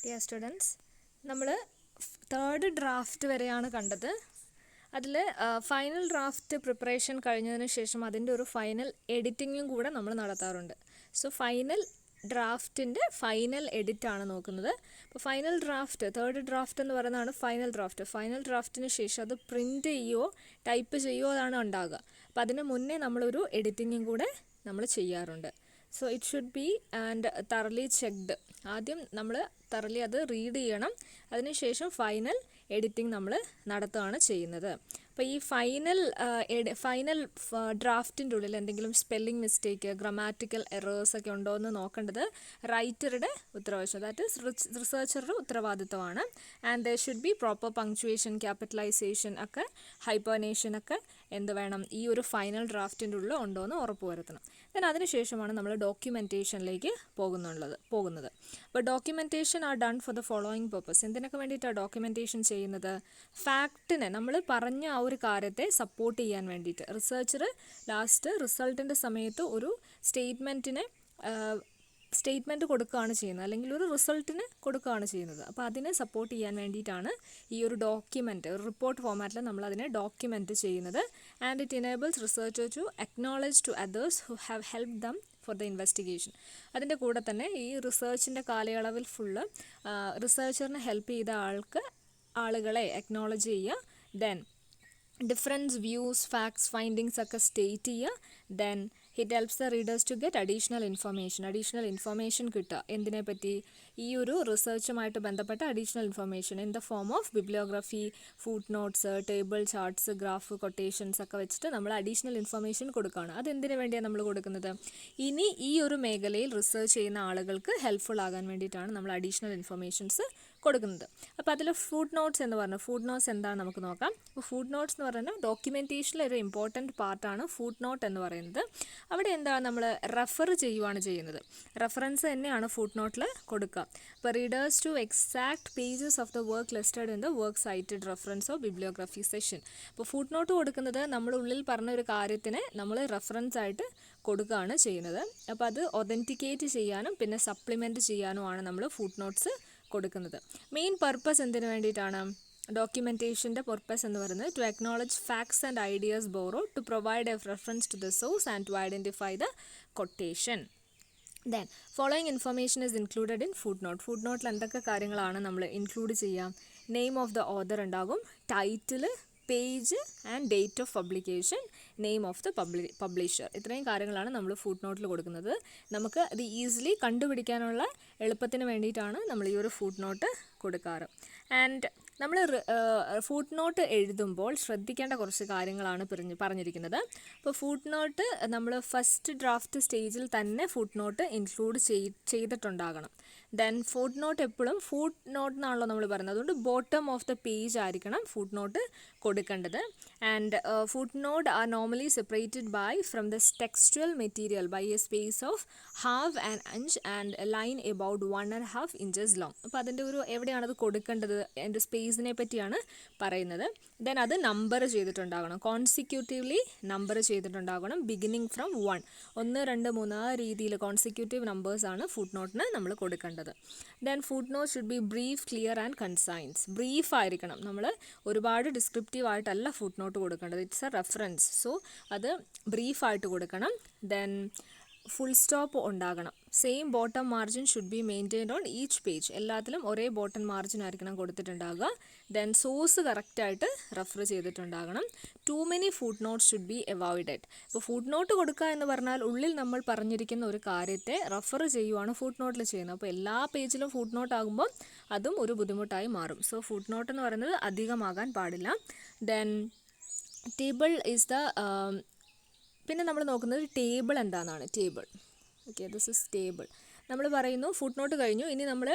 Dear students, നമ്മൾ third draft വരെയാണ് കണ്ടത്. അതിൽ ഫൈനൽ ഡ്രാഫ്റ്റ് പ്രിപ്പറേഷൻ കഴിഞ്ഞതിന് ശേഷം അതിൻ്റെ ഒരു ഫൈനൽ എഡിറ്റിങ്ങും കൂടെ നമ്മൾ നടത്താറുണ്ട്. സോ ഫൈനൽ ഡ്രാഫ്റ്റിൻ്റെ ഫൈനൽ എഡിറ്റാണ് നോക്കുന്നത്. അപ്പോൾ ഫൈനൽ ഡ്രാഫ്റ്റ്, തേർഡ് ഡ്രാഫ്റ്റ് എന്ന് പറയുന്നതാണ് ഫൈനൽ ഡ്രാഫ്റ്റ്. ഫൈനൽ ഡ്രാഫ്റ്റിന് ശേഷം അത് പ്രിൻറ്റ് ചെയ്യുകയോ ടൈപ്പ് ചെയ്യുകയോ അതാണ് ഉണ്ടാകുക. അപ്പോൾ അതിന് മുന്നേ നമ്മളൊരു എഡിറ്റിങ്ങും കൂടെ നമ്മൾ ചെയ്യാറുണ്ട്. So it should be and തറലി checked. ആദ്യം നമ്മൾ തറലി അത് റീഡ് ചെയ്യണം. അതിനുശേഷം ഫൈനൽ എഡിറ്റിംഗ് നമ്മൾ നടത്തുകയാണ് ചെയ്യുന്നത്. അപ്പോൾ ഈ ഫൈനൽ ഡ്രാഫ്റ്റിൻ്റെ ഉള്ളിൽ എന്തെങ്കിലും സ്പെല്ലിംഗ് മിസ്റ്റേക്ക്, ഗ്രാമാറ്റിക്കൽ എറേഴ്സ് ഒക്കെ ഉണ്ടോ എന്ന് നോക്കേണ്ടത് റൈറ്ററുടെ ഉത്തരവാദിത്വം, ദാറ്റ് ഈസ് റിസർച്ചറുടെ ഉത്തരവാദിത്വമാണ്. And there should be proper punctuation, capitalisation ഒക്കെ, ഹൈപ്പർനേഷൻ ഒക്കെ എന്ത് വേണം, ഈ ഒരു ഫൈനൽ ഡ്രാഫ്റ്റിൻ്റെ ഉള്ളിൽ ഉണ്ടോ എന്ന് ഉറപ്പുവരുത്തണം. ദെൻ അതിനുശേഷമാണ് നമ്മൾ ഡോക്യുമെൻറ്റേഷനിലേക്ക് പോകുന്നത്. അപ്പോൾ documentation are done for the following purpose. എന്തിനൊക്കെ വേണ്ടിയിട്ടാണ് ഡോക്യുമെൻറ്റേഷൻ ചെയ്യുന്നത്? ഫാക്റ്റിനെ, നമ്മൾ പറഞ്ഞ ആ ഒരു കാര്യത്തെ സപ്പോർട്ട് ചെയ്യാൻ വേണ്ടിയിട്ട്. റിസർച്ചർ ലാസ്റ്റ് റിസൾട്ടിൻ്റെ സമയത്ത് ഒരു സ്റ്റേറ്റ്മെൻറ്റ് കൊടുക്കുകയാണ് ചെയ്യുന്നത്, അല്ലെങ്കിൽ ഒരു റിസൾട്ടിന് കൊടുക്കുകയാണ് ചെയ്യുന്നത്. അപ്പോൾ അതിനെ സപ്പോർട്ട് ചെയ്യാൻ വേണ്ടിയിട്ടാണ് ഈ ഒരു ഡോക്യുമെൻറ്റ്, ഒരു റിപ്പോർട്ട് ഫോമാറ്റിൽ നമ്മൾ അതിനെ ഡോക്യുമെൻറ്റ് ചെയ്യുന്നത്. And it enables researcher to acknowledge to authors who have help them for the investigation. അതിൻ്റെ കൂടെ തന്നെ ഈ റിസർച്ചിൻ്റെ കാലയളവിൽ ഫുള്ള് റിസർച്ചറിനെ ഹെൽപ്പ് ചെയ്ത ആളുകളെ അക്നോളജ് ചെയ്യുക. Then difference views, facts, findings ഒക്കെ സ്റ്റേറ്റ് ചെയ്യുക. Then it helps the readers to get additional information കിട്ടുക. എന്തിനെ പറ്റി? ഈ ഒരു റിസർച്ചുമായിട്ട് ബന്ധപ്പെട്ട additional information in the form of bibliography, footnotes, table, charts, graph, quotations ഒക്കെ വെച്ചിട്ട് നമ്മൾ അഡീഷണൽ ഇൻഫർമേഷൻ കൊടുക്കുകയാണ്. അതെന്തിനു വേണ്ടിയാണ് നമ്മൾ കൊടുക്കുന്നത്? ഇനി ഈ ഒരു മേഖലയിൽ റിസർച്ച് ചെയ്യുന്ന ആളുകൾക്ക് ഹെൽപ്ഫുൾ ആകാൻ വേണ്ടിയിട്ടാണ് നമ്മൾ അഡീഷണൽ ഇൻഫർമേഷൻസ് കൊടുക്കുന്നത്. അപ്പോൾ അതിൽ ഫുട് നോട്ട്സ് എന്ന് പറഞ്ഞു. ഫുട് നോട്ട്സ് എന്താണ് നമുക്ക് നോക്കാം. അപ്പോൾ ഫുട് നോട്ട്സ് എന്ന് പറയുന്നത് ഡോക്യുമെൻറ്റേഷനിലെ ഒരു ഇമ്പോർട്ടൻറ്റ് പാർട്ടാണ് ഫുട് നോട്ട് എന്ന് പറയുന്നത്. അവിടെ എന്താണ് നമ്മൾ റെഫർ ചെയ്യുകയാണ് ചെയ്യുന്നത്. റെഫറൻസ് തന്നെയാണ് ഫുട് നോട്ടിൽ കൊടുക്കുക. അപ്പോൾ readers to exact pages of the work listed in the work cited reference of bibliography section. അപ്പോൾ ഫുട് നോട്ട് കൊടുക്കുന്നത് നമ്മുടെ ഉള്ളിൽ പറഞ്ഞ ഒരു കാര്യത്തിനെ നമ്മൾ റെഫറൻസ് ആയിട്ട് കൊടുക്കുകയാണ് ചെയ്യുന്നത്. അപ്പോൾ അത് ഒതൻറ്റിക്കേറ്റ് ചെയ്യാനും പിന്നെ സപ്ലിമെൻറ്റ് ചെയ്യാനുമാണ് നമ്മൾ ഫുട് നോട്ട്സ് കൊടുക്കുന്നത്. മെയിൻ പർപ്പസ് എന്തിനു വേണ്ടിയിട്ടാണ്? ഡോക്യുമെൻറ്റേഷൻ്റെ പർപ്പസ് എന്ന് പറയുന്നത് to acknowledge facts and ideas borrow, to provide a reference to the source and to identify the quotation. Then following information is included in footnote. Foot നോട്ടിൽ എന്തൊക്കെ കാര്യങ്ങളാണ് നമ്മൾ ഇൻക്ലൂഡ് ചെയ്യാം? നെയിം ഓഫ് ദ ഓതർ ഉണ്ടാകും, title, page and date of publication, name of the publisher. ഇത്രയും കാര്യങ്ങളാണ് നമ്മൾ ഫുട് നോട്ടിൽ കൊടുക്കുന്നത്. നമുക്ക് അത് ഈസിലി കണ്ടുപിടിക്കാനുള്ള എളുപ്പത്തിന് വേണ്ടിയിട്ടാണ് നമ്മൾ ഈ ഒരു ഫുട് നോട്ട് കൊടുക്കാറ്. ആൻഡ് നമ്മൾ ഫുട് നോട്ട് എഴുതുമ്പോൾ ശ്രദ്ധിക്കേണ്ട കുറച്ച് കാര്യങ്ങളാണ് പറഞ്ഞിരിക്കുന്നത്. അപ്പോൾ ഫുട് നോട്ട് നമ്മൾ ഫസ്റ്റ് ഡ്രാഫ്റ്റ് സ്റ്റേജിൽ തന്നെ ഫുട് നോട്ട് ഇൻക്ലൂഡ് ചെയ്തിട്ടുണ്ടാകണം. ദെൻ ഫുട് നോട്ട് എപ്പോഴും ഫുട് നോട്ട് എന്നാണല്ലോ നമ്മൾ പറയുന്നത്, അതുകൊണ്ട് ബോട്ടം ഓഫ് ദ പേജ് ആയിരിക്കണം ഫുട് നോട്ട് കൊടുക്കേണ്ടത്. And footnote are normally separated from the textual material by a space of 1/2 inch and a line about 1.5 inches long. അപ്പോൾ അതിൻ്റെ ഒരു എവിടെയാണത് കൊടുക്കേണ്ടത്, അതിൻ്റെ സ്പേസിനെ പറ്റിയാണ് പറയുന്നത്. ദെൻ അത് നമ്പർ ചെയ്തിട്ടുണ്ടാകണം, കോൺസിക്യൂട്ടീവ്ലി നമ്പർ ചെയ്തിട്ടുണ്ടാകണം, ബിഗിനിങ് ഫ്രം 1, 2, 3 ആ രീതിയിൽ കോൺസിക്യൂട്ടീവ് നമ്പേഴ്സാണ് ഫുട് നോട്ടിന് നമ്മൾ കൊടുക്കേണ്ടത്. Then footnote should be brief, clear and concise. Brief ആയിരിക്കണം, നമ്മൾ ഒരുപാട് ഡിസ്ക്രിപ്റ്റീവ് ആയിട്ടല്ല ഫുട് നോട്ട് കൊടുക്കേണ്ടത്. ഇറ്റ്സ് എ റെഫറൻസ്, സോ അത് ബ്രീഫായിട്ട് കൊടുക്കണം. ദെൻ ഫുൾ സ്റ്റോപ്പ് ഉണ്ടാകണം. Same bottom margin should be maintained on each page. എല്ലാത്തിലും ഒരേ ബോട്ടം മാർജിൻ ആയിരിക്കണം കൊടുത്തിട്ടുണ്ടാകുക. ദെൻ സോഴ്സ് കറക്റ്റായിട്ട് റെഫർ ചെയ്തിട്ടുണ്ടാകണം. Too many footnotes should be avoided. ഇപ്പോൾ ഫുട് നോട്ട് കൊടുക്കുക എന്ന് പറഞ്ഞാൽ ഉള്ളിൽ നമ്മൾ പറഞ്ഞിരിക്കുന്ന ഒരു കാര്യത്തെ റെഫർ ചെയ്യുവാണ് ഫുട് നോട്ടിൽ ചെയ്യുന്നത്. അപ്പോൾ എല്ലാ പേജിലും ഫുട് നോട്ട് ആകുമ്പോൾ അതും ഒരു ബുദ്ധിമുട്ടായി മാറും. സോ ഫുട് നോട്ട് എന്ന് പറയുന്നത് അധികമാകാൻ പാടില്ല. ദെൻ ടേബിൾ ഈസ് ദ പിന്നെ നമ്മൾ നോക്കുന്നത് ടേബിൾ എന്താണെന്നാണ്. Table, okay, this is table. നമ്മൾ പറയുന്നു ഫുട് നോട്ട് കഴിഞ്ഞു, ഇനി നമ്മൾ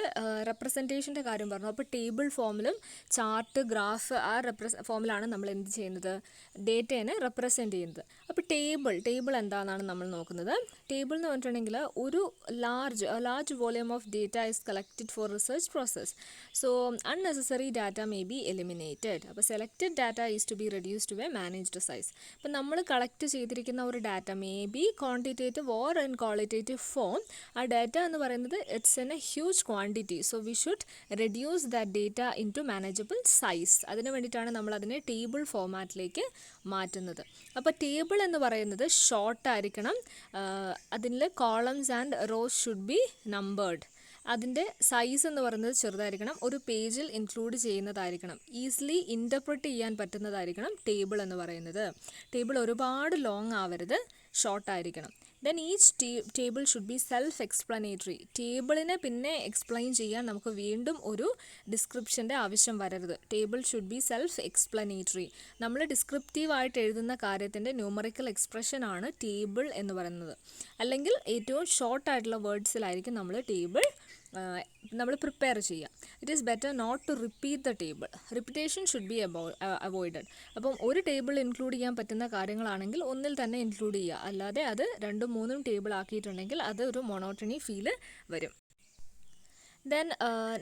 റെപ്രസെൻറ്റേഷൻ്റെ കാര്യം പറഞ്ഞു. അപ്പോൾ ടേബിൾ ഫോമിലും ചാർട്ട്, ഗ്രാഫ് ആ ഫോമിലാണ് നമ്മൾ എന്ത് ചെയ്യുന്നത്, ഡേറ്റേനെ റെപ്രസെൻറ്റ് ചെയ്യുന്നത്. അപ്പോൾ ടേബിൾ എന്താണെന്നാണ് നമ്മൾ നോക്കുന്നത്. ടേബിൾ എന്ന് പറഞ്ഞിട്ടുണ്ടെങ്കിൽ ഒരു large volume of data is collected for research process. So unnecessary data may be eliminated. അപ്പോൾ selected data is to be reduced to a managed size. അപ്പോൾ നമ്മൾ കളക്ട് ചെയ്തിരിക്കുന്ന ഒരു data may be quantitative or in qualitative form, ആ data എന്ന് പറയുന്നത് it's in a huge quantity, so we should reduce that data in to manageable size. അതിന് വേണ്ടിയിട്ടാണ് നമ്മൾ അതിനെ ടേബിൾ ഫോമാറ്റിലേക്ക് മാറ്റുന്നത്. അപ്പോൾ ടേബിൾ എന്ന് പറയുന്നത് ഷോർട്ടായിരിക്കണം, അതിൽ columns and rose should be numbered. അതിൻ്റെ സൈസ് എന്ന് പറയുന്നത് ചെറുതായിരിക്കണം, ഒരു പേജിൽ ഇൻക്ലൂഡ് ചെയ്യുന്നതായിരിക്കണം, ഈസിലി ഇൻ്റർപ്രറ്റ് ചെയ്യാൻ പറ്റുന്നതായിരിക്കണം ടേബിൾ എന്ന് പറയുന്നത്. ടേബിൾ ഒരുപാട് ലോങ് ആവരുത്, ഷോർട്ടായിരിക്കണം. Then each table should be self explanatory. ടേബിളിനെ പിന്നെ എക്സ്പ്ലെയിൻ ചെയ്യാൻ നമുക്ക് വീണ്ടും ഒരു ഡിസ്ക്രിപ്ഷൻ്റെ ആവശ്യം വരരുത്. Table should be self explanatory. നമ്മൾ ഡിസ്ക്രിപ്റ്റീവായിട്ട് എഴുതുന്ന കാര്യത്തിൻ്റെ ന്യൂമറിക്കൽ എക്സ്പ്രഷനാണ് ടേബിൾ എന്ന് പറയുന്നത്. അല്ലെങ്കിൽ ഏറ്റവും ഷോർട്ടായിട്ടുള്ള വേർഡ്സിലായിരിക്കും നമ്മൾ ടേബിൾ നമ്മൾ പ്രിപ്പയർ ചെയ്യുക. It is better not to repeat the table. Repetition should be avoided. അപ്പം ഒരു ടേബിൾ ഇൻക്ലൂഡ് ചെയ്യാൻ പറ്റുന്ന കാര്യങ്ങളാണെങ്കിൽ ഒന്നിൽ തന്നെ ഇൻക്ലൂഡ് ചെയ്യുക, അല്ലാതെ അത് 2-3 ടേബിൾ ആക്കിയിട്ടുണ്ടെങ്കിൽ അത് ഒരു മൊണോട്ടണി ഫീല് വരും. Then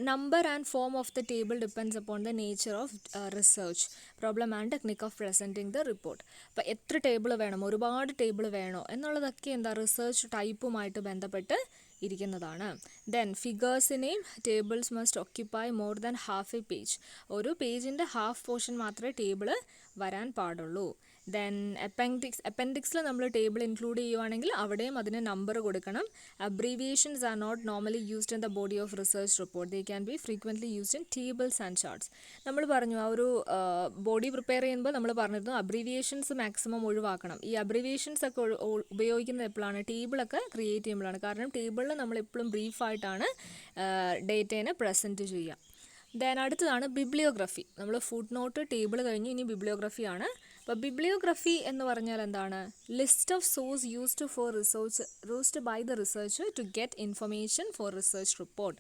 number and form of the table depends upon the nature of research, problem and technique of presenting the report. അപ്പോൾ എത്ര ടേബിൾ വേണം, ഒരുപാട് ടേബിൾ വേണോ എന്നുള്ളതൊക്കെ റിസർച്ച് ടൈപ്പുമായിട്ട് ബന്ധപ്പെട്ട് ഇരിക്കുന്നതാണ്. ദെൻ ഫിഗേഴ്സിനെയും tables must occupy more than half a page. ഒരു പേജിൻ്റെ ഹാഫ് പോർഷൻ മാത്രമേ ടേബിൾ വരാൻ പാടുള്ളൂ. ദെൻ അപ്പൻഡിക്സിൽ നമ്മൾ ടേബിൾ ഇൻക്ലൂഡ് ചെയ്യുവാണെങ്കിൽ അവിടെയും അതിന് നമ്പർ കൊടുക്കണം. Abbreviations are not normally used in the body of research report. They can be frequently used in tables and charts. നമ്മൾ പറഞ്ഞു ആ ഒരു ബോഡി പ്രിപ്പയർ ചെയ്യുമ്പോൾ നമ്മൾ പറഞ്ഞിരുന്നു അബ്രീവിയേഷൻസ് മാക്സിമം ഒഴിവാക്കണം. ഈ അബ്രീവിയേഷൻസ് ഒക്കെ ഉപയോഗിക്കുന്നത് എപ്പോഴാണ്, ടേബിളൊക്കെ ക്രിയേറ്റ് ചെയ്യുമ്പോഴാണ്. കാരണം ടേബിളിൽ നമ്മൾ എപ്പോഴും ബ്രീഫായിട്ടാണ് ഡേറ്റേനെ പ്രസൻറ്റ് ചെയ്യുക. ദെൻ അടുത്തതാണ് ബിബ്ലിയോഗ്രഫി. നമ്മൾ ഫുഡ് നോട്ട് ടേബിൾ കഴിഞ്ഞ് ഇനി ബിബ്ലിയോഗ്രഫിയാണ്. അപ്പോൾ ബിബ്ലിയോഗ്രഫി എന്ന് പറഞ്ഞാൽ എന്താണ്? List of source used by the researcher to get information for research report.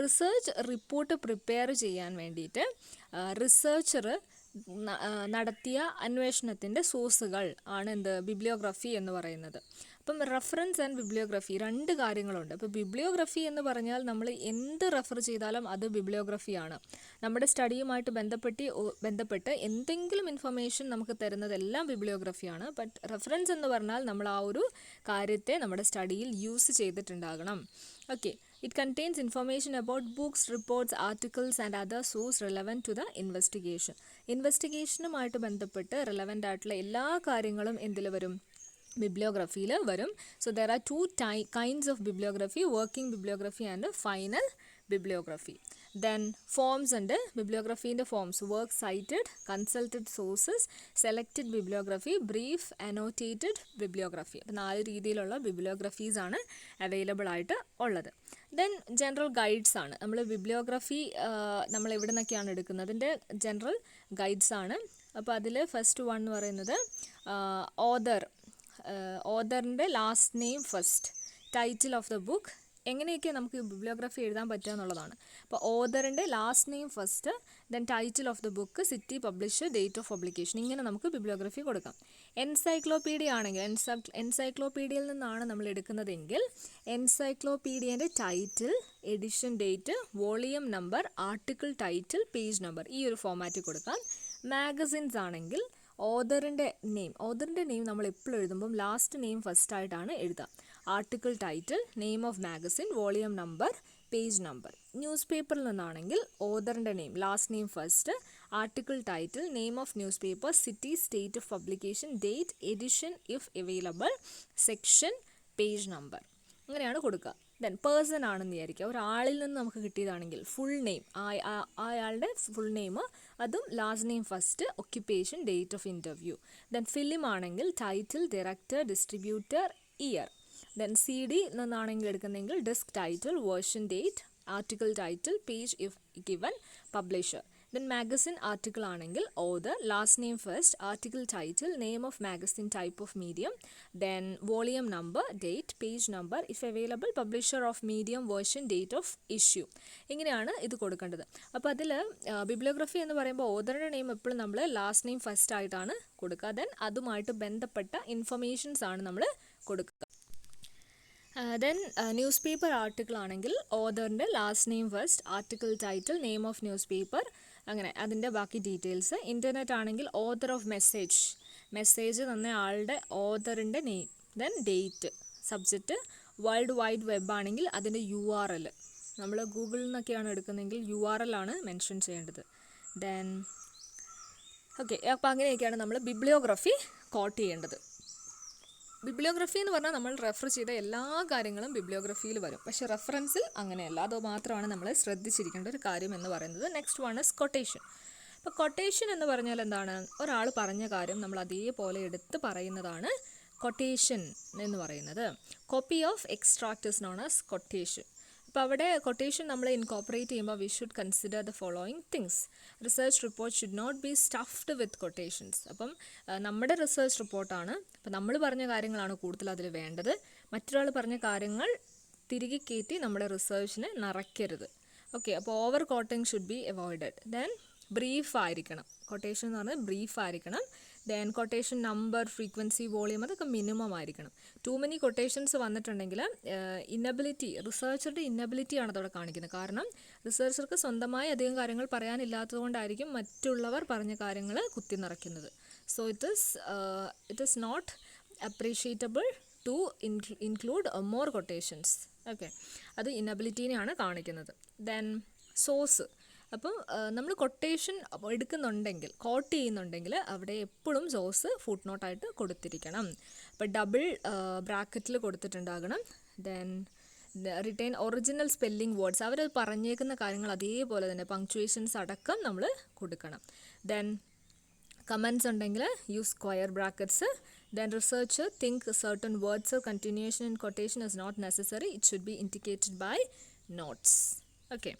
Research report prepare ചെയ്യാൻ വേണ്ടിയിട്ട് റിസർച്ചർ നടത്തിയ അന്വേഷണത്തിൻ്റെ സോഴ്സുകൾ ആണ് ബിബ്ലിയോഗ്രഫി എന്ന് പറയുന്നത്. അപ്പം റെഫറൻസ് ആൻഡ് ബിബ്ലിയോഗ്രഫി 2 കാര്യങ്ങളുണ്ട്. അപ്പോൾ ബിബ്ലിയോഗ്രഫി എന്ന് പറഞ്ഞാൽ നമ്മൾ എന്ത് റെഫർ ചെയ്താലും അത് ബിബ്ലിയോഗ്രഫിയാണ്. നമ്മുടെ സ്റ്റഡിയുമായിട്ട് ബന്ധപ്പെട്ട് എന്തെങ്കിലും ഇൻഫർമേഷൻ നമുക്ക് തരുന്നതെല്ലാം ബിബ്ലിയോഗ്രഫിയാണ്. ബട്ട് റെഫറൻസ് എന്ന് പറഞ്ഞാൽ നമ്മൾ ആ ഒരു കാര്യത്തെ നമ്മുടെ സ്റ്റഡിയിൽ യൂസ് ചെയ്തിട്ടുണ്ടാകണം. Okay, it contains information about books, reports, articles and other sources relevant to the investigation. ഇൻവെസ്റ്റിഗേഷനുമായിട്ട് ബന്ധപ്പെട്ട് റെലവൻ്റ് ആയിട്ടുള്ള എല്ലാ കാര്യങ്ങളും എന്തിൽ വരും? ബിബ്ലിയോഗ്രഫിയിൽ വരും. So there are 2 kinds of bibliography, working bibliography and final bibliography. Then forms ഉണ്ട്. ബിബ്ലിയോഗ്രഫീൻ്റെ forms: work cited, consulted sources, selected bibliography, brief, annotated bibliography. അപ്പോൾ 4 രീതിയിലുള്ള ബിബ്ലിയോഗ്രഫീസ് ആണ് അവൈലബിൾ ആയിട്ട് ഉള്ളത്. ദെൻ ജനറൽ ഗൈഡ്സ് ആണ്. നമ്മൾ ബിബ്ലിയോഗ്രഫി നമ്മൾ എവിടെ നിന്നൊക്കെയാണ് എടുക്കുന്നത്, അതിൻ്റെ ജനറൽ ഗൈഡ്സ് ആണ്. അപ്പോൾ അതിൽ ഫസ്റ്റ് വൺ എന്ന് പറയുന്നത് ഓതറിൻ്റെ last name first, title of the book, എങ്ങനെയൊക്കെ നമുക്ക് ബിബ്ലിയോഗ്രഫി എഴുതാൻ പറ്റുക എന്നുള്ളതാണ്. അപ്പോൾ ഓതറിൻ്റെ last name first, then title of the book, city, publisher, date of publication, ഇങ്ങനെ നമുക്ക് ബിബ്ലിയോഗ്രഫി കൊടുക്കാം. എൻസൈക്ലോപീഡിയ ആണെങ്കിൽ എൻസൈക്ലോപീഡിയയിൽ നിന്നാണ് നമ്മൾ എടുക്കുന്നതെങ്കിൽ എൻസൈക്ലോപീഡിയൻ്റെ title, edition date, volume number, article title, page number, ഈ ഒരു ഫോമാറ്റിൽ കൊടുക്കാം. മാഗസിൻസ് ആണെങ്കിൽ ഓതറിൻ്റെ നെയിം നമ്മൾ എപ്പോഴും എഴുതുമ്പം ലാസ്റ്റ് നെയിം ഫസ്റ്റ് ആയിട്ടാണ് എഴുതുക. Article title, name of magazine, volume number, page number. News പേപ്പറിൽ നിന്നാണെങ്കിൽ ഓതറിൻ്റെ name, last name first, article title, name of newspaper, city, state of publication, date, edition if available, section, page number, അങ്ങനെയാണ് കൊടുക്കുക. Then person ആണെന്ന് വിചാരിക്കുക, ഒരാളിൽ നിന്ന് നമുക്ക് കിട്ടിയതാണെങ്കിൽ ഫുൾ നെയിം, അയാളുടെ ഫുൾ നെയിം, അതും last name first, occupation, date of interview. Then film ആണെങ്കിൽ title, director, distributor, year. Then CD നിന്നാണെങ്കിൽ എടുക്കുന്നതെങ്കിൽ disc title, version date, article title, page if given, publisher. Then magazine article ആണെങ്കിൽ author, last name first, article title, name of magazine, type of medium, then volume number, date, page number if available, publisher of medium, version, date of issue. ഇങ്ങനെയാണ് ഇത് കൊടുക്കേണ്ടത്. അപ്പോൾ അതിൽ bibliography എന്ന് പറയുമ്പോൾ ഓതറിൻ്റെ name എപ്പോഴും നമ്മൾ ലാസ്റ്റ് നെയിം ഫസ്റ്റ് ആയിട്ടാണ് കൊടുക്കുക. ദെൻ അതുമായിട്ട് ബന്ധപ്പെട്ട ഇൻഫർമേഷൻസ് ആണ് നമ്മൾ കൊടുക്കുക. ദെൻ ന്യൂസ് പേപ്പർ ആർട്ടിക്കിൾ ആണെങ്കിൽ ഓതറിൻ്റെ last name first, article title, name of newspaper, അങ്ങനെ അതിൻ്റെ ബാക്കി ഡീറ്റെയിൽസ്. ഇൻ്റർനെറ്റ് ആണെങ്കിൽ ഓതർ ഓഫ് മെസ്സേജ് തന്ന ആളുടെ ഓതറിൻ്റെ name, then date, subject world wide web ആണെങ്കിൽ അതിൻ്റെ URL നമ്മൾ ഗൂഗിളിൽ നിന്നൊക്കെയാണ് എടുക്കുന്നതെങ്കിൽ URL ആണ് മെൻഷൻ ചെയ്യേണ്ടത്. ദെൻ ഓക്കെ, അപ്പോൾ അങ്ങനെയൊക്കെയാണ് നമ്മൾ ബിബ്ലിയോഗ്രഫി കോട്ട് ചെയ്യേണ്ടത്. ബിബ്ലിയോഗ്രഫി എന്ന് പറഞ്ഞാൽ നമ്മൾ റെഫർ ചെയ്ത എല്ലാ കാര്യങ്ങളും ബിബ്ലിയോഗ്രഫിയിൽ വരും. പക്ഷേ റെഫറൻസിൽ അങ്ങനെയല്ല. അത് മാത്രമാണ് നമ്മൾ ശ്രദ്ധിച്ചിരിക്കേണ്ട ഒരു കാര്യം എന്ന് പറയുന്നത്. Next one is quotation. അപ്പോൾ കൊട്ടേഷൻ എന്ന് പറഞ്ഞാൽ എന്താണ്? ഒരാൾ പറഞ്ഞ കാര്യം നമ്മൾ അതേപോലെ എടുത്ത് പറയുന്നതാണ് കൊട്ടേഷൻ എന്ന് പറയുന്നത്. Copy of extract is known as quotation. അപ്പോൾ അവിടെ കൊട്ടേഷൻ നമ്മൾ ഇൻകോപ്പറേറ്റ് ചെയ്യുമ്പോൾ we should consider the following things. Research report should not be stuffed with quotations. അപ്പം നമ്മുടെ റിസർച്ച് റിപ്പോർട്ടാണ്, അപ്പം നമ്മൾ പറഞ്ഞ കാര്യങ്ങളാണ് കൂടുതൽ അതിൽ വേണ്ടത്. മറ്റൊരാൾ പറഞ്ഞ കാര്യങ്ങൾ തിരികെ കയറ്റി നമ്മുടെ റിസർച്ചിനെ നിറയ്ക്കരുത്. ഓക്കെ, അപ്പോൾ over coating should be avoided. Then brief ആയിരിക്കണം. കൊട്ടേഷൻ എന്ന് പറഞ്ഞാൽ ബ്രീഫ് ആയിരിക്കണം. Then quotation number, frequency, volume അതൊക്കെ മിനിമം ആയിരിക്കണം. ടു മെനി കൊട്ടേഷൻസ് വന്നിട്ടുണ്ടെങ്കിൽ ഇന്നബിലിറ്റി, റിസർച്ചറുടെ ഇന്നബിലിറ്റിയാണ് അതവിടെ കാണിക്കുന്നത്. കാരണം റിസർച്ചർക്ക് സ്വന്തമായി അധികം കാര്യങ്ങൾ പറയാനില്ലാത്തത് കൊണ്ടായിരിക്കും മറ്റുള്ളവർ പറഞ്ഞ കാര്യങ്ങൾ കുത്തി നിറയ്ക്കുന്നത്. So it is not appreciable to include more quotations. Okay, അത് ഇന്നബിലിറ്റീനെയാണ് കാണിക്കുന്നത്. Then source. അപ്പം നമ്മൾ കൊട്ടേഷൻ എടുക്കുന്നുണ്ടെങ്കിൽ, കോട്ട് ചെയ്യുന്നുണ്ടെങ്കിൽ അവിടെ എപ്പോഴും സോഴ്സ് ഫുട് നോട്ടായിട്ട് കൊടുത്തിരിക്കണം. അപ്പോൾ ഡബിൾ ബ്രാക്കറ്റിൽ കൊടുത്തിട്ടുണ്ടാകണം. Then return original spelling words, അവർ പറഞ്ഞേക്കുന്ന കാര്യങ്ങൾ അതേപോലെ തന്നെ പങ്ക്ച്വേഷൻസ് അടക്കം നമ്മൾ കൊടുക്കണം. ദെൻ കമൻസ് ഉണ്ടെങ്കിൽ use square brackets. Then researcher think certain words or continuation in quotation is not necessary. It should be indicated by notes. Okay.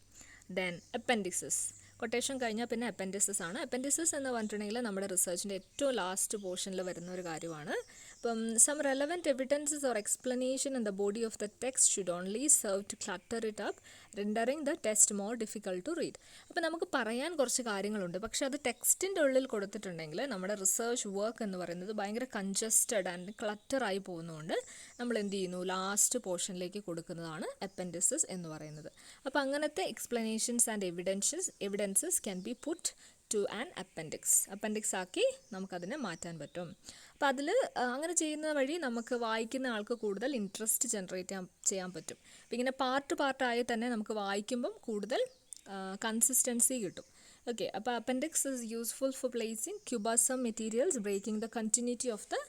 Then appendices. Quotation കഴിഞ്ഞാൽ പിന്നെ അപ്പൻഡിസസ് ആണ്. അപ്പൻഡിസസ് എന്ന് പറഞ്ഞിട്ടുണ്ടെങ്കിൽ നമ്മുടെ റിസർച്ചിൻ്റെ ഏറ്റവും ലാസ്റ്റ് പോർഷനിൽ വരുന്ന ഒരു കാര്യമാണ്. അപ്പം some relevant evidences or explanation in the body of the text should only serve to clutter it up, rendering the text more difficult to read. അപ്പോൾ നമുക്ക് പറയാൻ കുറച്ച് കാര്യങ്ങളുണ്ട്, പക്ഷേ അത് ടെക്സ്റ്റിൻ്റെ ഉള്ളിൽ കൊടുത്തിട്ടുണ്ടെങ്കിൽ നമ്മുടെ റിസർച്ച് വർക്ക് എന്ന് പറയുന്നത് ഭയങ്കര കൺജസ്റ്റഡ് ആൻഡ് ക്ലട്ടറായി പോകുന്നതുകൊണ്ട് നമ്മൾ എന്ത് ചെയ്യുന്നു, ലാസ്റ്റ് പോർഷനിലേക്ക് കൊടുക്കുന്നതാണ് അപ്പൻഡിസസ് എന്ന് പറയുന്നത്. അപ്പോൾ അങ്ങനത്തെ explanations and evidences can be put to an appendix ആക്കി നമുക്കതിനെ മാറ്റാൻ പറ്റും. അപ്പോൾ അതിൽ അങ്ങനെ ചെയ്യുന്ന വഴി നമുക്ക് വായിക്കുന്ന ആൾക്ക് കൂടുതൽ ഇൻട്രസ്റ്റ് ജനറേറ്റ് ചെയ്യാൻ പറ്റും. അപ്പോൾ ഇങ്ങനെ പാർട്ടായി തന്നെ നമുക്ക് വായിക്കുമ്പം കൂടുതൽ കൺസിസ്റ്റൻസി കിട്ടും. ഓക്കെ, അപ്പോൾ appendix is useful for placing cumbersome materials, breaking the continuity of the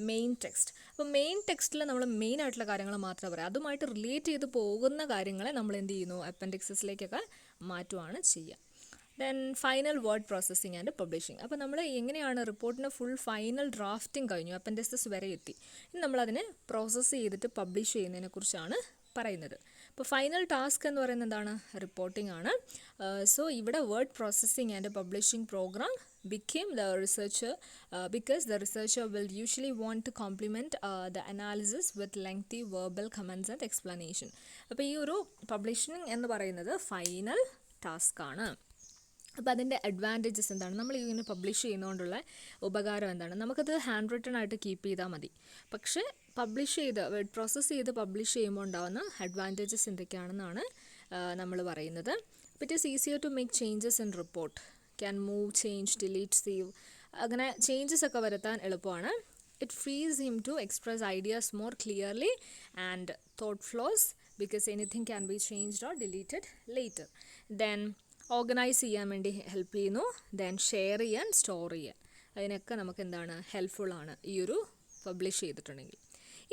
main text. അപ്പോൾ മെയിൻ ടെക്സ്റ്റിൽ നമ്മൾ മെയിൻ ആയിട്ടുള്ള കാര്യങ്ങൾ മാത്രമേ പറയാം. അതുമായിട്ട് റിലേറ്റ് ചെയ്ത് പോകുന്ന കാര്യങ്ങളെ നമ്മൾ എന്ത് ചെയ്യുന്നു, അപ്പൻഡിക്സസിലേക്കൊക്കെ മാറ്റുകയാണ് ചെയ്യുക. Then final word processing and publishing. അപ്പോൾ നമ്മൾ എങ്ങനെയാണ് റിപ്പോർട്ടിന് ഫുൾ ഫൈനൽ ഡ്രാഫ്റ്റിംഗ് കഴിഞ്ഞു, അപ്പൻഡിസസ് വരെ എത്തി, ഇനി നമ്മളതിനെ പ്രോസസ്സ് ചെയ്തിട്ട് പബ്ലിഷ് ചെയ്യുന്നതിനെക്കുറിച്ചാണ് പറയുന്നത്. അപ്പോൾ ഫൈനൽ ടാസ്ക് എന്ന് പറയുന്നത് എന്താണ്, റിപ്പോർട്ടിംഗ് ആണ്. സോ ഇവിടെ word processing and publishing program became the researcher because the researcher will usually want to complement the analysis with lengthy verbal comments and explanation. അപ്പോൾ ഈ ഒരു പബ്ലിഷിംഗ് എന്ന് പറയുന്നത് ഫൈനൽ ടാസ്ക് ആണ്. അപ്പോൾ അതിൻ്റെ അഡ്വാൻറ്റേജസ് എന്താണ്, നമ്മൾ ഇങ്ങനെ പബ്ലിഷ് ചെയ്യുന്നതുകൊണ്ടുള്ള ഉപകാരം എന്താണ്, നമുക്കത് ഹാൻഡ് റിട്ടൺ ആയിട്ട് കീപ്പ് ചെയ്താൽ മതി. പക്ഷേ പബ്ലിഷ് ചെയ്ത് വേർഡ് പ്രോസസ്സ് ചെയ്ത് പബ്ലിഷ് ചെയ്യുമ്പോൾ ഉണ്ടാകുന്ന അഡ്വാൻറ്റേജസ് എന്തൊക്കെയാണെന്നാണ് നമ്മൾ പറയുന്നത്. It is easier to make changes in report, can move, change, delete, save, അങ്ങനെ ചേഞ്ചസ് ഒക്കെ വരുത്താൻ എളുപ്പമാണ്. It frees him to express ideas more clearly and thought flows because anything can be changed or deleted later. Then organise ചെയ്യാൻ വേണ്ടി help ചെയ്യുന്നു. Then share ചെയ്യാൻ, store ചെയ്യാൻ, അതിനൊക്കെ നമുക്ക് എന്താണ്, ഹെൽപ്ഫുള്ളാണ് ഈ ഒരു പബ്ലിഷ് ചെയ്തിട്ടുണ്ടെങ്കിൽ.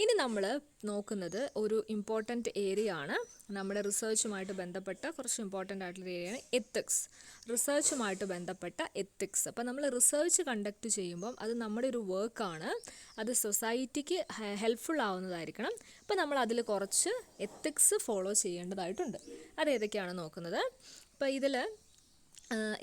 ഇനി നമ്മൾ നോക്കുന്നത് ഒരു ഇമ്പോർട്ടൻറ്റ് ഏരിയ ആണ്, നമ്മുടെ റിസർച്ചുമായിട്ട് ബന്ധപ്പെട്ട കുറച്ച് ഇമ്പോർട്ടൻ്റ് ആയിട്ടുള്ള ഏരിയയാണ് എത്തിക്സ്. റിസർച്ചുമായിട്ട് ബന്ധപ്പെട്ട എത്തിക്സ്. അപ്പോൾ നമ്മൾ റിസർച്ച് കണ്ടക്ട് ചെയ്യുമ്പം അത് നമ്മുടെ ഒരു വർക്കാണ്, അത് സൊസൈറ്റിക്ക് ഹെൽപ്ഫുൾ ആവുന്നതായിരിക്കണം. അപ്പോൾ നമ്മൾ അതിൽ കുറച്ച് എത്തിക്സ് ഫോളോ ചെയ്യേണ്ടതായിട്ടുണ്ട്. അത് ഏതൊക്കെയാണ് നോക്കുന്നത്. അപ്പോൾ ഇതിൽ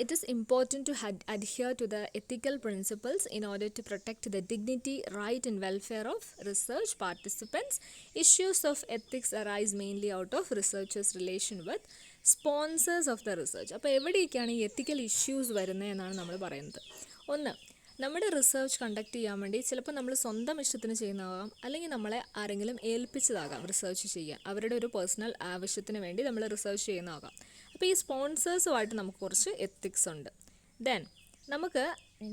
it is important to adhere to the ethical principles in order to protect the dignity, right and welfare of research participants. Issues of ethics arise mainly out of researchers' relation with sponsors of the research. അപ്പോൾ എവിടെയൊക്കെയാണ് ഈ ethical issues വരുന്നത് എന്നാണ് നമ്മൾ പറയുന്നത്. ഒന്ന്, നമ്മുടെ research conduct ചെയ്യാൻ വേണ്ടി ചിലപ്പോൾ നമ്മൾ സ്വന്തം ഇഷ്ടത്തിന് ചെയ്യുന്നതാകാം, അല്ലെങ്കിൽ നമ്മളെ ആരെങ്കിലും ഏൽപ്പിച്ചതാകാം റിസർച്ച് ചെയ്യാൻ, അവരുടെ ഒരു പേഴ്സണൽ ആവശ്യത്തിന് വേണ്ടി നമ്മൾ റിസർച്ച് ചെയ്യുന്നതാകാം. അപ്പോൾ ഈ സ്പോൺസേഴ്സുമായിട്ട് നമുക്ക് കുറച്ച് എത്തിക്സ് ഉണ്ട്. ദെൻ നമുക്ക്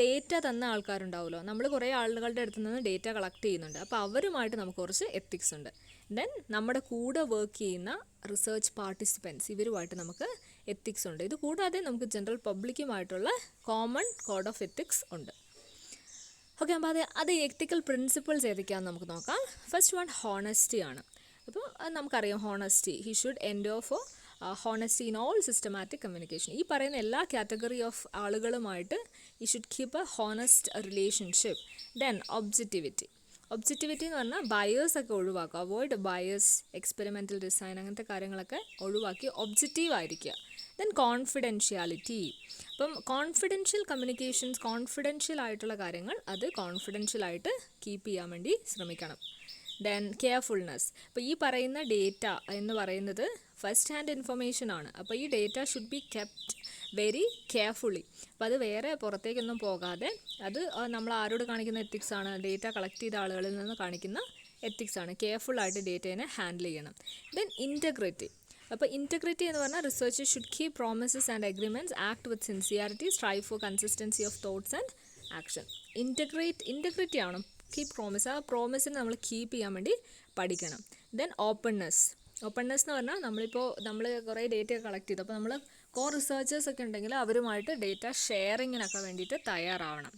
ഡേറ്റ തന്ന ആൾക്കാരുണ്ടാവുമല്ലോ, നമ്മൾ കുറേ ആളുകളുടെ അടുത്ത് നിന്ന് ഡേറ്റ കളക്ട് ചെയ്യുന്നുണ്ട്, അപ്പോൾ അവരുമായിട്ട് നമുക്ക് കുറച്ച് എത്തിക്സ് ഉണ്ട്. ദെൻ നമ്മുടെ കൂടെ വർക്ക് ചെയ്യുന്ന റിസർച്ച് പാർട്ടിസിപ്പൻസ് ഇവരുമായിട്ട് നമുക്ക് എത്തിക്സ് ഉണ്ട്. ഇത് കൂടാതെ നമുക്ക് ജനറൽ പബ്ലിക്കുമായിട്ടുള്ള കോമൺ കോഡ് ഓഫ് എത്തിക്സ് ഉണ്ട്. ഓക്കെ, അപ്പോൾ അത് എത്തിക്കൽ പ്രിൻസിപ്പിൾസ് ഏതൊക്കെയാണെന്ന് നമുക്ക് നോക്കാം. ഫസ്റ്റ് വൺ ഹോണസ്റ്റി ആണ്. അപ്പോൾ നമുക്കറിയാം honesty, he should endeavour for honesty in all systematic communication. ഈ പറയുന്ന എല്ലാ കാറ്റഗറി ഓഫ് ആളുകളുമായിട്ട് he should keep a honest relationship. Then objectivity എന്ന് പറഞ്ഞാൽ ബയേഴ്സ് ഒക്കെ ഒഴിവാക്കുക, അവോയ്ഡ് ബയേഴ്സ്, എക്സ്പെരിമെൻ്റൽ ഡിസൈൻ അങ്ങനത്തെ കാര്യങ്ങളൊക്കെ ഒഴിവാക്കി ഒബ്ജക്റ്റീവ് ആയിരിക്കുക. ദെൻ കോൺഫിഡൻഷ്യാലിറ്റി, അപ്പം കോൺഫിഡൻഷ്യൽ കമ്മ്യൂണിക്കേഷൻസ്, കോൺഫിഡൻഷ്യൽ ആയിട്ടുള്ള കാര്യങ്ങൾ അത് കോൺഫിഡൻഷ്യലായിട്ട് കീപ്പ് ചെയ്യാൻ വേണ്ടി ശ്രമിക്കണം. ദെൻ കെയർഫുൾനെസ്, അപ്പോൾ ഈ പറയുന്ന ഡേറ്റ എന്ന് പറയുന്നത് ഫസ്റ്റ് ഹാൻഡ് ഇൻഫർമേഷൻ ആണ്. അപ്പോൾ ഈ data should be kept very carefully. അപ്പോൾ അത് വേറെ പുറത്തേക്കൊന്നും പോകാതെ അത് നമ്മൾ ആരോട് കാണിക്കുന്ന എത്തിക്സ് ആണ്, ഡേറ്റ കളക്ട് ചെയ്ത ആളുകളിൽ നിന്ന് കാണിക്കുന്ന എത്തിക്സ് ആണ്. കെയർഫുള്ളായിട്ട് ഡേറ്റേനെ ഹാൻഡിൽ ചെയ്യണം. ദെൻ ഇൻറ്റഗ്രിറ്റി, അപ്പോൾ ഇൻറ്റഗ്രിറ്റി എന്ന് പറഞ്ഞാൽ researchers should keep promises and agreements, act with sincerity, strive four consistency of thoughts and action. Integrity ആണ്, കീപ് പ്രോമിസ്, ആ പ്രോമിസിന് നമ്മൾ കീപ്പ് ചെയ്യാൻ വേണ്ടി പഠിക്കണം. ദെൻ ഓപ്പൺനെസ് എന്ന് പറഞ്ഞാൽ നമ്മൾ കുറേ ഡേറ്റ കളക്ട് ചെയ്തു, അപ്പോൾ നമ്മൾ റിസർച്ചേഴ്സ് ഒക്കെ ഉണ്ടെങ്കിൽ അവരുമായിട്ട് ഡേറ്റ ഷെയറിങ്ങിനൊക്കെ വേണ്ടിയിട്ട് തയ്യാറാവണം.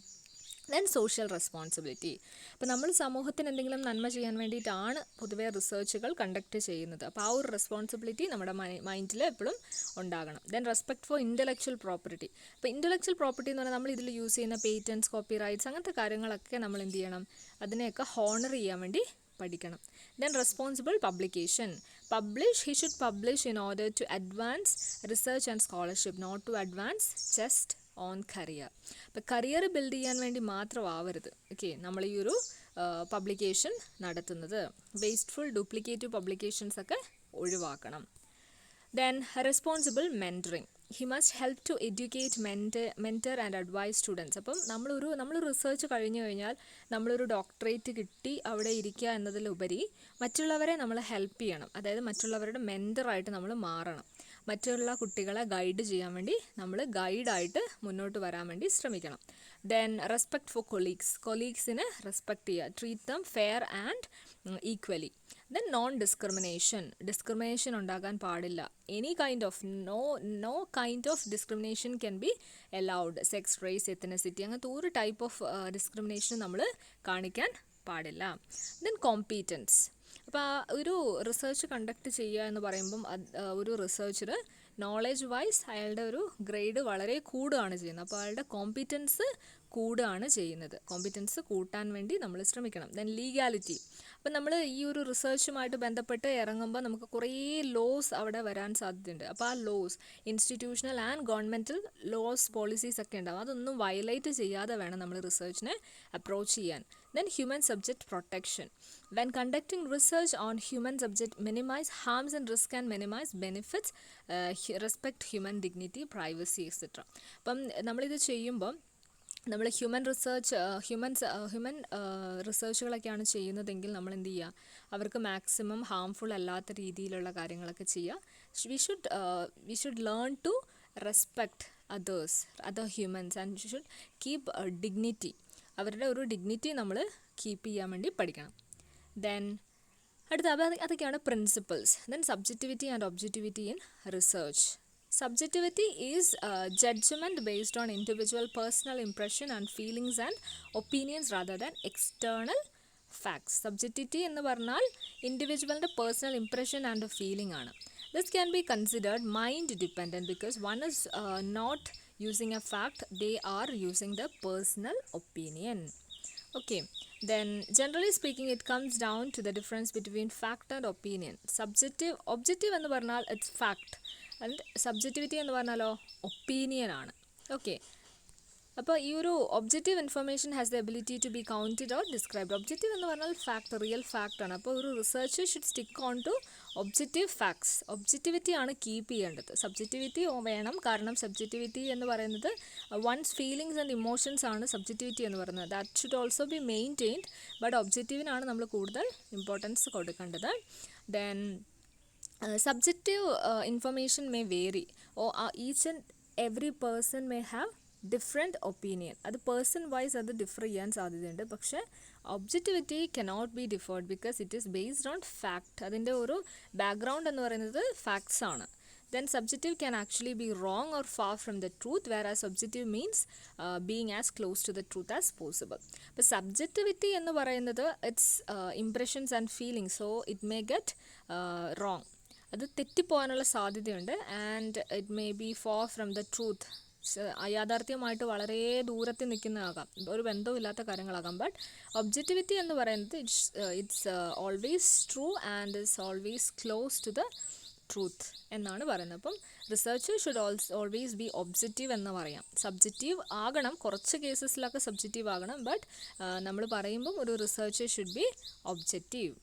ദെൻ സോഷ്യൽ റെസ്പോൺസിബിലിറ്റി, അപ്പോൾ നമ്മൾ സമൂഹത്തിന് എന്തെങ്കിലും നന്മ ചെയ്യാൻ വേണ്ടിയിട്ടാണ് പൊതുവേ റിസർച്ചുകൾ കണ്ടക്ട് ചെയ്യുന്നത്. അപ്പോൾ ആ ഒരു റെസ്പോൺസിബിലിറ്റി നമ്മുടെ മൈൻഡിൽ എപ്പോഴും ഉണ്ടാകണം. Then respect four intellectual property, അപ്പോൾ ഇൻ്റലക്ച്വൽ പ്രോപ്പർട്ടി എന്ന് പറഞ്ഞാൽ നമ്മൾ ഇതിൽ യൂസ് ചെയ്യുന്ന പേറ്റൻറ്റ്സ്, കോപ്പി റൈറ്റ്സ് അങ്ങനത്തെ കാര്യങ്ങളൊക്കെ നമ്മൾ എന്ത് ചെയ്യണം, അതിനെയൊക്കെ ഹോണർ ചെയ്യാൻ വേണ്ടി പഠിക്കണം. Then responsible publication, he should publish in order to advance research and scholarship, not to advance just on career. അപ്പോൾ കരിയർ ബിൽഡ് ചെയ്യാൻ വേണ്ടി മാത്രമാവരുത് ഓക്കെ നമ്മൾ ഈ ഒരു പബ്ലിക്കേഷൻ നടത്തുന്നത്. വേസ്റ്റ്ഫുൾ ഡ്യൂപ്ലിക്കേറ്റീവ് പബ്ലിക്കേഷൻസ് ഒക്കെ ഒഴിവാക്കണം. Then responsible mentoring, he must help to educate mentor and advise students. അപ്പം നമ്മൾ റിസർച്ച് കഴിഞ്ഞു കഴിഞ്ഞാൽ നമ്മളൊരു ഡോക്ടറേറ്റ് കിട്ടി അവിടെ ഇരിക്കുക എന്നതിലുപരി മറ്റുള്ളവരെ നമ്മൾ ഹെൽപ്പ് ചെയ്യണം, അതായത് മറ്റുള്ളവരുടെ മെൻറ്ററായിട്ട് നമ്മൾ മാറണം. മറ്റുള്ള കുട്ടികളെ ഗൈഡ് ചെയ്യാൻ വേണ്ടി നമ്മൾ ഗൈഡായിട്ട് മുന്നോട്ട് വരാൻ വേണ്ടി ശ്രമിക്കണം. ദെൻ റെസ്പെക്ട് ഫോർ കൊളീഗ്സിനെ റെസ്പെക്ട് ചെയ്യുക, treat them fair and equally. Then non discrimination ഉണ്ടാകാൻ പാടില്ല. Any kind of no kind of discrimination can be allowed. Sex, race, ethnicity അങ്ങനത്തെ ഒരു ടൈപ്പ് ഓഫ് ഡിസ്ക്രിമിനേഷൻ നമ്മൾ കാണിക്കാൻ പാടില്ല. ദെൻ കോമ്പീറ്റൻസ്, അപ്പോൾ ഒരു റിസർച്ച് കണ്ടക്ട് ചെയ്യുക എന്ന് പറയുമ്പം ഒരു റിസർച്ചർ നോളേജ് വൈസ് അയാളുടെ ഒരു ഗ്രേഡ് വളരെ കൂടുകയാണ് ചെയ്യുന്നത്. അപ്പോൾ അയാളുടെ കോമ്പീറ്റൻസ് കൂടുകയാണ് ചെയ്യുന്നത്. കോമ്പീറ്റൻസ് കൂട്ടാൻ വേണ്ടി നമ്മൾ ശ്രമിക്കണം. ദെൻ ലീഗാലിറ്റി, അപ്പം നമ്മൾ ഈ ഒരു റിസർച്ചുമായിട്ട് ബന്ധപ്പെട്ട് ഇറങ്ങുമ്പോൾ നമുക്ക് കുറേ ലോസ് അവിടെ വരാൻ സാധ്യതയുണ്ട്. അപ്പോൾ ആ laws, institutional and governmental laws, policies ഒക്കെ ഉണ്ടാകും. അതൊന്നും വയലേറ്റ് ചെയ്യാതെ വേണം നമ്മൾ റിസർച്ചിനെ അപ്രോച്ച് ചെയ്യാൻ. Then human subject protection. When conducting research on human subject, minimize harms and risk and minimize benefits, respect human dignity, privacy, etc. അപ്പം നമ്മളിത് ചെയ്യുമ്പോൾ നമ്മൾ ഹ്യൂമൻ റിസർച്ചുകളൊക്കെയാണ് ചെയ്യുന്നതെങ്കിൽ നമ്മൾ എന്ത് ചെയ്യുക, അവർക്ക് മാക്സിമം ഹാംഫുൾ അല്ലാത്ത രീതിയിലുള്ള കാര്യങ്ങളൊക്കെ ചെയ്യുക. We should learn to respect other humans and we should keep dignity. അവരുടെ ഒരു ഡിഗ്നിറ്റി നമ്മൾ കീപ്പ് ചെയ്യാൻ വേണ്ടി പഠിക്കണം. ദെൻ അതൊക്കെയാണ് principles. Then subjectivity and objectivity in research. Subjectivity is judgment based on individual personal impression and feelings and opinions rather than external facts. Subjectivity എന്ന് പറഞ്ഞാൽ ഇൻഡിവിജ്വലിൻ്റെ personal impression and feeling ആണ്. This can be considered mind dependent because one is not using a fact, they are using the personal opinion. Okay, then generally speaking it comes down to the difference between fact and opinion. Objective എന്ന് പറഞ്ഞാൽ it's fact and subjectivity എന്ന് പറഞ്ഞാലോ opinion ആണ്. Okay, അപ്പോൾ ഈ ഒരു objective information has the ability to be counted or described. Objective എന്ന് പറഞ്ഞാൽ ഫാക്ട്, റിയൽ ഫാക്ട് ആണ്. അപ്പോൾ ഒരു research should stick on to objective facts. Objectivity ആണ് കീപ്പ് ചെയ്യേണ്ടത്. സബ്ജക്റ്റിവിറ്റി വേണം, കാരണം സബ്ജക്റ്റിവിറ്റി എന്ന് പറയുന്നത് വൺസ് ഫീലിങ്സ് ആൻഡ് ഇമോഷൻസ് ആണ് സബ്ജക്റ്റിവിറ്റി എന്ന് പറയുന്നത്. That should also be maintained, but ഒബ്ജക്റ്റീവിനാണ് നമ്മൾ കൂടുതൽ ഇമ്പോർട്ടൻസ് കൊടുക്കേണ്ടത്. Then subjective information may vary or each and every person may have different opinion. അത് പേഴ്സൺ വൈസ് അത് ഡിഫർ ചെയ്യാൻ സാധ്യതയുണ്ട്. പക്ഷേ objectivity cannot be deferred because it is based on fact. അതിൻ്റെ ഒരു ബാക്ക്ഗ്രൗണ്ട് എന്ന് പറയുന്നത് ഫാക്ട്സ് ആണ്. Then subjective can actually be wrong or far from the truth, whereas objective means being as close to the truth as possible. But subjectivity എന്ന് പറയുന്നത് it's impressions and feelings, so it may get wrong. അത് തെറ്റിപ്പോകാനുള്ള സാധ്യതയുണ്ട്. And it may be far from the truth. യാഥാർത്ഥ്യമായിട്ട് വളരെ ദൂരത്തിൽ നിൽക്കുന്നതാകാം, ഒരു ബന്ധവുമില്ലാത്ത കാര്യങ്ങളാകാം. But objectivity എന്ന് പറയുന്നത് it's always true and it's always close to the truth എന്നാണ് പറയുന്നത്. അപ്പം research should always be objective എന്ന് പറയാം. സബ്ജക്റ്റീവ് ആകണം, കുറച്ച് കേസസിലൊക്കെ സബ്ജക്റ്റീവ് ആകണം. ബട്ട് നമ്മൾ പറയുമ്പം ഒരു റിസർച്ച് ഷുഡ് ബി ഒബ്ജക്റ്റീവ്.